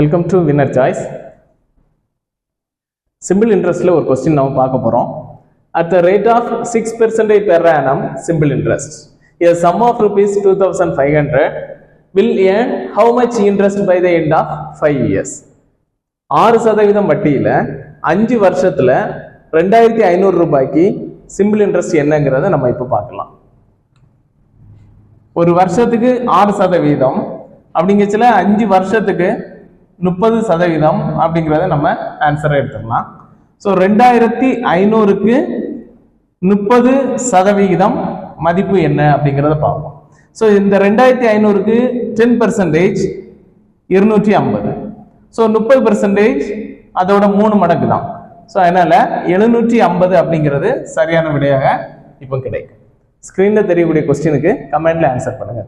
Welcome to winner choice. Simple இன்ட்ரெஸ்ட்ல ஒரு question நம்ம பார்க்க போறோம். At the rate of 6% per annum simple interest, a sum of rupees 2500 will earn how much interest by the end of 5 years? 6% வட்டியில 5 வருஷத்துல 2500 ரூபாய்க்கு simple interest என்னங்கிறத நம்ம இப்போ பார்க்கலாம். ஒரு வருஷத்துக்கு 6% அப்படிங்கச்சுல 5 வருஷத்துக்கு 30% அப்படிங்கிறத நம்ம ஆன்சரை எடுத்துக்கலாம். ஸோ 2500க்கு 30% மதிப்பு என்ன அப்படிங்கிறத பார்ப்போம். ஸோ இந்த 2500க்கு 10% 250. ஸோ 30% அதோட 3 மடங்கு தான். ஸோ அதனால 750 அப்படிங்கிறது சரியான விடையாக இப்போ கிடைக்கும். ஸ்கிரீன்ல தெரியக்கூடிய கொஸ்டினுக்கு கமெண்ட்ல ஆன்சர் பண்ணுங்க.